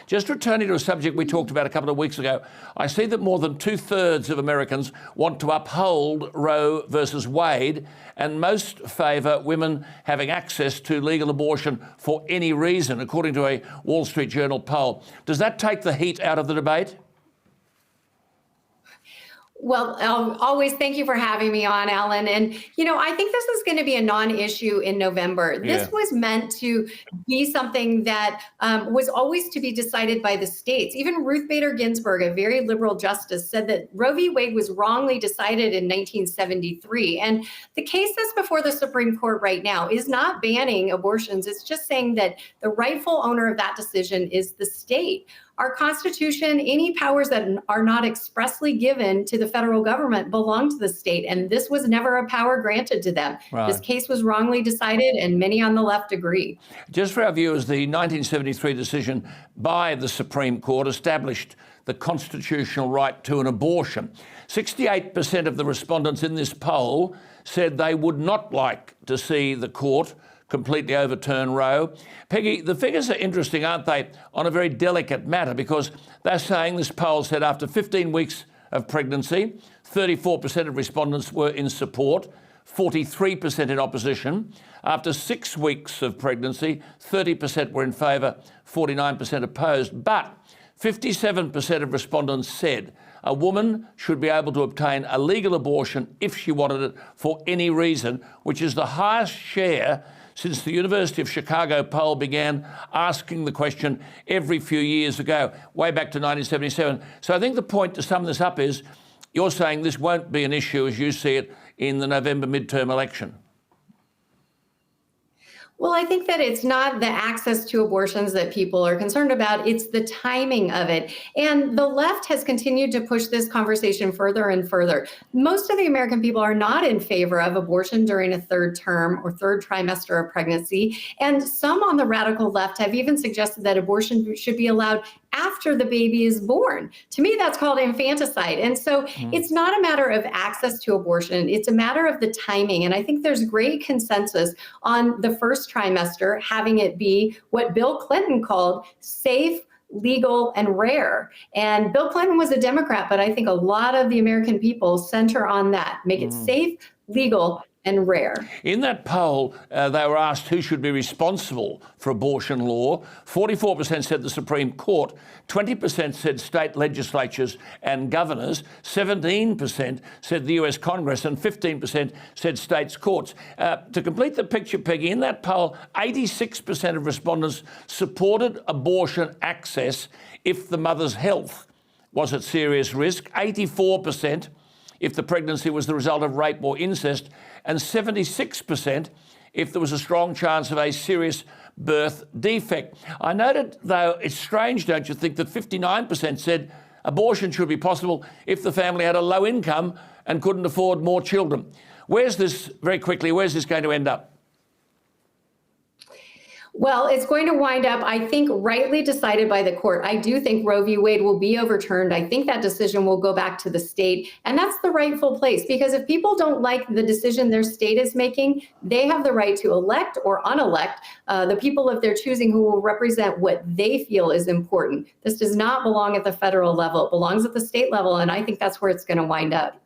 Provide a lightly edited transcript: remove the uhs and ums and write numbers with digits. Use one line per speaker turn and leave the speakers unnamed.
Just returning to a subject we talked about a couple of weeks ago, I see that more than 2/3 of Americans want to uphold Roe versus Wade, and most favour women having access to legal abortion for any reason, according to a Wall Street Journal poll. Does that take the heat out of the debate?
Well, always thank you for having me on, Alan. And, I think this is going to be a non-issue in November. This was meant to be something that was always to be decided by the states. Even Ruth Bader Ginsburg, a very liberal justice, said that Roe v. Wade was wrongly decided in 1973. And the case that's before the Supreme Court right now is not banning abortions. It's just saying that the rightful owner of that decision is the state. Our Constitution, any powers that are not expressly given to the federal government belong to the state, and this was never a power granted to them.
Right.
This case was wrongly decided, and many on the left agree.
Just for our viewers, the 1973 decision by the Supreme Court established the constitutional right to an abortion. 68% of the respondents in this poll said they would not like to see the court completely overturn Roe. Peggy, the figures are interesting, aren't they, on a very delicate matter, because they're saying, this poll said after 15 weeks of pregnancy, 34% of respondents were in support, 43% in opposition. After 6 weeks of pregnancy, 30% were in favour, 49% opposed. But 57% of respondents said a woman should be able to obtain a legal abortion if she wanted it for any reason, which is the highest share since the University of Chicago poll began asking the question every few years ago, way back to 1977. So I think the point to sum this up is you're saying this won't be an issue as you see it in the November midterm election.
Well, I think that it's not the access to abortions that people are concerned about, it's the timing of it. And the left has continued to push this conversation further and further. Most of the American people are not in favor of abortion during a third term or third trimester of pregnancy. And some on the radical left have even suggested that abortion should be allowed after the baby is born. To me, that's called infanticide. And so it's not a matter of access to abortion, it's a matter of the timing. And I think there's great consensus on the first trimester having it be what Bill Clinton called safe, legal, and rare. And Bill Clinton was a Democrat, but I think a lot of the American people center on that. Make it safe, legal, and rare.
In that poll, they were asked who should be responsible for abortion law. 44% said the Supreme Court, 20% said state legislatures and governors, 17% said the US Congress, and 15% said states' courts. To complete the picture, Peggy, in that poll, 86% of respondents supported abortion access if the mother's health was at serious risk, 84% if the pregnancy was the result of rape or incest, and 76% if there was a strong chance of a serious birth defect. I noted, though, it's strange, don't you think, that 59% said abortion should be possible if the family had a low income and couldn't afford more children. Where's this going to end up?
Well, it's going to wind up, I think, rightly decided by the court. I do think Roe v. Wade will be overturned. I think that decision will go back to the state, and that's the rightful place, because if people don't like the decision their state is making, they have the right to elect or unelect the people of their choosing who will represent what they feel is important. This does not belong at the federal level. It belongs at the state level, and I think that's where it's going to wind up.